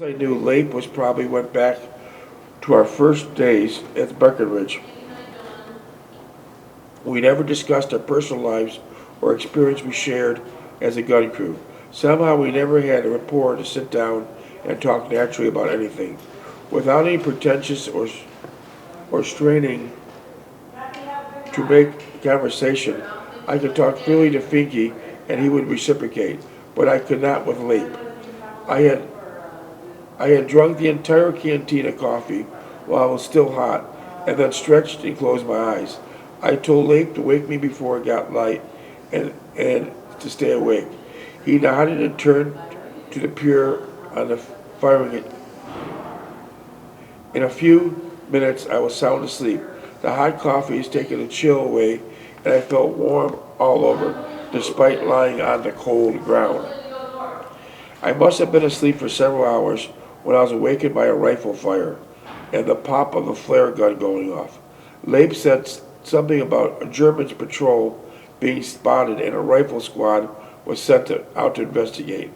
I knew Lape was probably went back to our first days at Breckenridge. We never discussed our personal lives or experience we shared as a gun crew. Somehow we never had a rapport to sit down and talk naturally about anything. Without any pretentious or straining to make conversation, I could talk freely to Finky and he would reciprocate, but I could not with Lape. I had I had drunk the entire canteen of coffee while it was still hot, and then stretched and closed my eyes. I told Lake to wake me before it got light and to stay awake. He nodded and turned to the pier on the firing. In a few minutes I was sound asleep. The hot coffee has taken the chill away, and I felt warm all over, despite lying on the cold ground. I must have been asleep for several hours when I was awakened by a rifle fire and the pop of a flare gun going off. Lape said something about a German patrol being spotted and a rifle squad was sent out to investigate.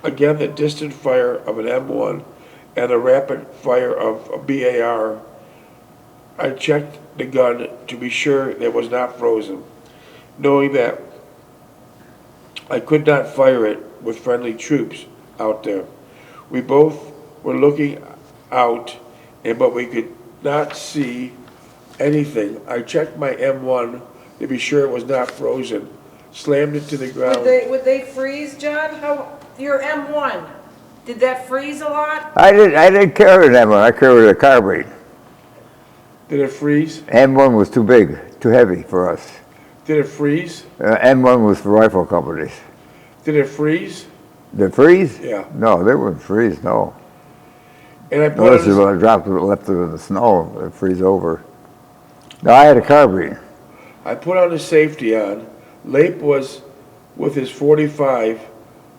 Again, the distant fire of an M1 and the rapid fire of a BAR. I checked the gun to be sure it was not frozen, knowing that I could not fire it with friendly troops out there. We both were looking out, but we could not see anything. I checked my M1 to be sure it was not frozen, slammed it to the ground. Would they freeze, John? How your M1? Did that freeze a lot? I didn't carry an M1. I carried a carbine. Did it freeze? M1 was too big, too heavy for us. Did it freeze? M1 was for rifle companies. Did it freeze? Did it freeze? Yeah. No, they wouldn't freeze, no. And I put Unless you dropped it, left it in the snow, it'd freeze over. No, I had a carbine. I put on the safety on. Lape was, with his 45,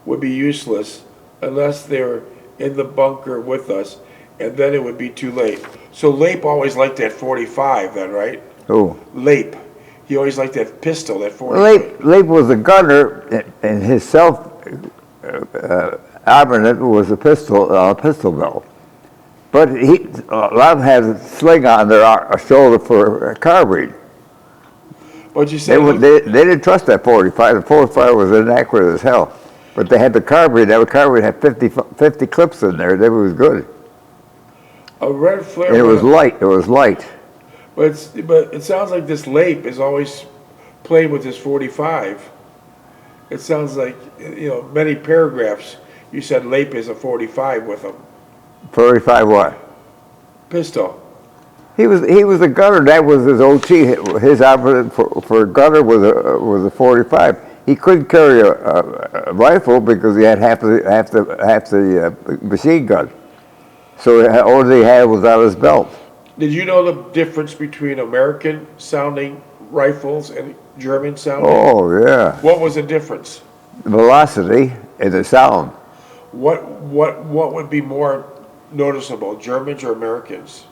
would be useless unless they were in the bunker with us, and then it would be too late. So Lape always liked that 45 then, right? Who? Lape. He always liked that pistol, that 45. Lape was a gunner, and his self-armament was a pistol belt. But a lot of them had a sling on their shoulder for a carbine. But you said they didn't trust that 45. The 45 was inaccurate as hell. But they had the carbine. That carbine had 50 clips in there. That was good. A red flare. And it was light. It was light. But it sounds like this Lape is always playing with his 45. It sounds like, many paragraphs you said Lape is a 45 with him. 45 what? Pistol. He was a gunner. That was his OT. His operative for a gunner was a 45. He couldn't carry a rifle because he had half the machine gun. So all he had was on his belt. Did you know the difference between American sounding rifles and German sounding? Oh yeah. What was the difference? Velocity and the sound. What would be more noticeable, Germans or Americans?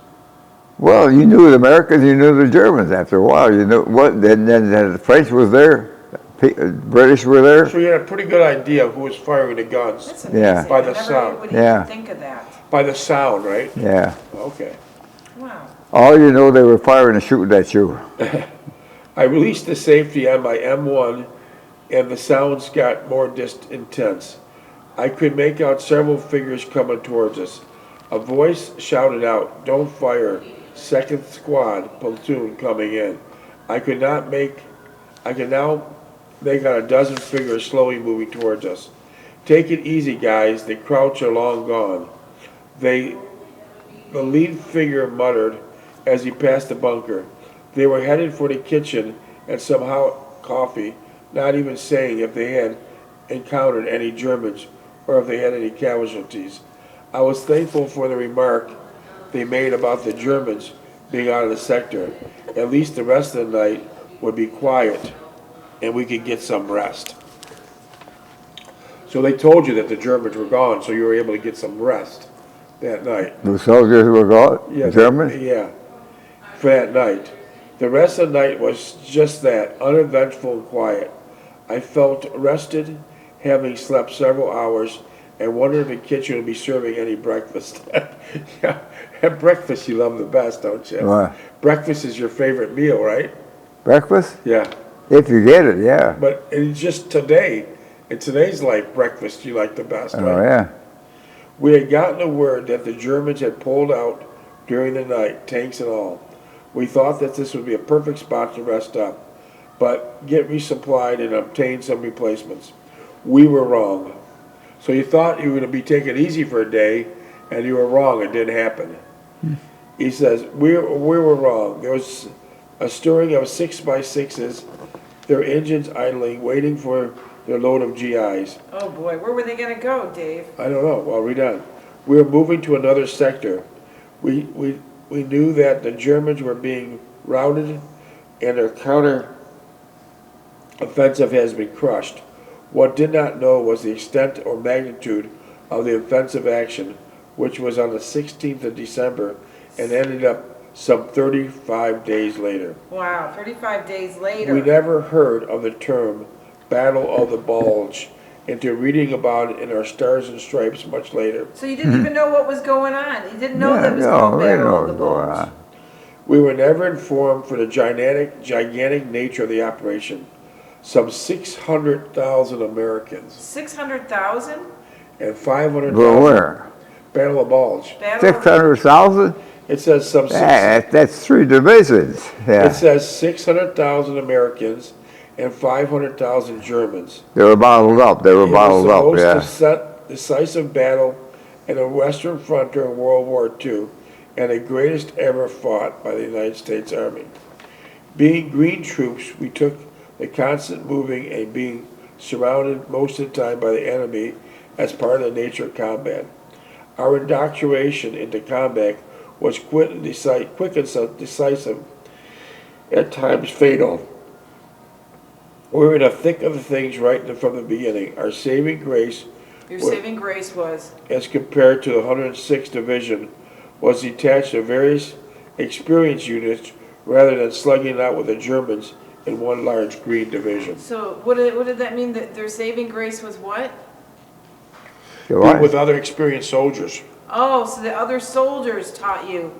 Well, you knew the Americans, you knew the Germans after a while. You knew what. Then the French was there, British were there. So you had a pretty good idea of who was firing the guns. That's amazing. Yeah. By the I never sound. would Yeah. even think of that. By the sound, right? Yeah. Okay. Wow. All you know, they were firing and shooting at you. I released the safety on my M1 and the sounds got more intense. I could make out several figures coming towards us. A voice shouted out, "Don't fire, second squad platoon coming in." I could now make out a dozen figures slowly moving towards us. "Take it easy, guys, the Crouch are long gone." The lead figure muttered as he passed the bunker. They were headed for the kitchen and some hot coffee, not even saying if they had encountered any Germans or if they had any casualties. I was thankful for the remark they made about the Germans being out of the sector. At least the rest of the night would be quiet and we could get some rest. So they told you that the Germans were gone, so you were able to get some rest that night. The soldiers were gone? Yeah, Germans? Yeah, for that night. The rest of the night was just that, uneventful and quiet. I felt rested, having slept several hours, and wondered if the kitchen would be serving any breakfast. Yeah, at breakfast you love the best, don't you? What? Breakfast is your favorite meal, right? Breakfast? Yeah. If you get it, yeah. But it's just today, in today's life, breakfast you like the best, Oh, right? yeah. We had gotten the word that the Germans had pulled out during the night, tanks and all. We thought that this would be a perfect spot to rest up, but get resupplied and obtain some replacements. We were wrong. So you thought you were going to be taking it easy for a day, and you were wrong. It didn't happen. He says, we were wrong. There was a stirring of 6x6s, their engines idling, waiting for their load of GIs. Oh boy, where were they gonna go, Dave? I don't know. Well, read on. We were moving to another sector. We knew that the Germans were being routed and their counter offensive has been crushed. What did not know was the extent or magnitude of the offensive action, which was on the 16th of December and ended up some 35 days later. Wow, 35 days later. We never heard of the term Battle of the Bulge until reading about it in our Stars and Stripes much later. So you didn't even know what was going on. You didn't know that was no, called we didn't know Battle what of the was going Bulge. on. We were never informed for the gigantic nature of the operation. Some 600,000 Americans 600,000? and 500,000. But where? Battle of Bulge. Battle of 600,000? It says some six, That's 3 divisions. it Yeah. says 600,000 Americans and 500,000 Germans. They were bottled up. They were It bottled was up, supposed yeah. to set decisive battle in the Western front during World War II and the greatest ever fought by the United States Army. Being green troops, we took the constant moving and being surrounded most of the time by the enemy as part of the nature of combat. Our indoctrination into combat was quick and decisive, at times fatal. We were in the thick of the things right from the beginning. Our saving grace, Your What- saving grace was. as compared to the 106th Division, was detached to various experienced units rather than slugging it out with the Germans in one large green division. So what did that mean? That their saving grace was what? You Being what? with other experienced soldiers. Oh, so the other soldiers taught you.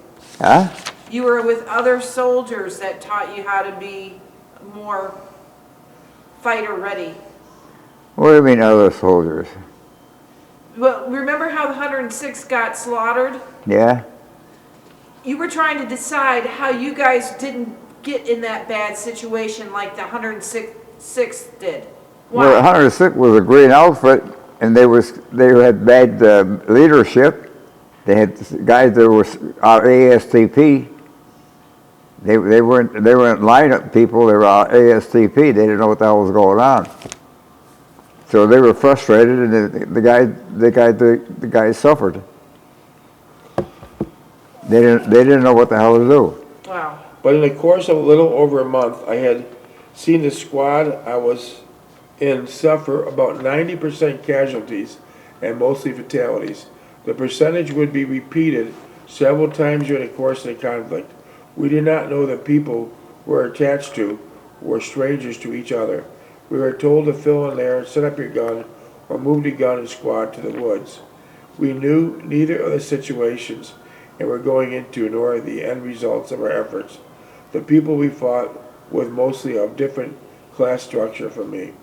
Huh? You were with other soldiers that taught you how to be more fighter ready. What do you mean other soldiers? Well, remember how the 106 got slaughtered? Yeah? You were trying to decide how you guys didn't get in that bad situation like the 106 did. Well, Why? 106 was a green outfit, and they had bad leadership. They had guys that were out ASTP. They weren't lineup people. They were out ASTP. They didn't know what the hell was going on. So they were frustrated, and the guy suffered. They didn't know what the hell to do. Wow. But in the course of a little over a month, I had seen the squad I was in suffer about 90% casualties and mostly fatalities. The percentage would be repeated several times during the course of the conflict. We did not know that people we were attached to were strangers to each other. We were told to fill in there, set up your gun, or move the gun and squad to the woods. We knew neither of the situations and were going into nor the end results of our efforts. The people we fought with mostly of different class structure from me.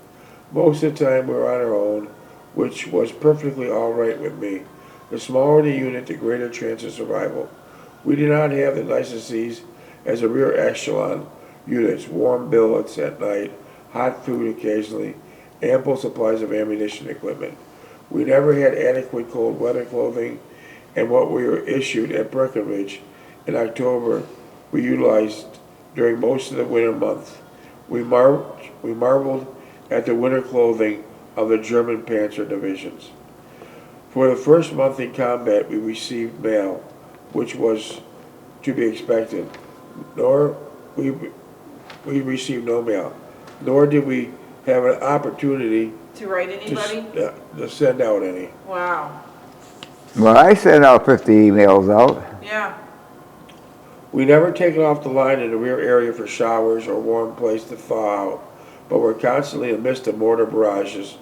Most of the time we were on our own, which was perfectly all right with me. The smaller the unit, the greater chance of survival. We did not have the niceties as a rear echelon units, warm billets at night, hot food occasionally, ample supplies of ammunition and equipment. We never had adequate cold weather clothing, and what we were issued at Breckenridge in October we utilized during most of the winter months. We marveled at the winter clothing of the German Panzer divisions. For the first month in combat we received mail, which was to be expected, nor we received no mail, nor did we have an opportunity To write anybody? to send out any. Wow. Well, I sent out 50 emails out. Yeah. We never taken off the line in the rear area for showers or warm place to thaw out, but were constantly in the midst of mortar barrages,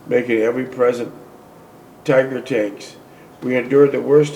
making every present Tiger tanks. We endured the worst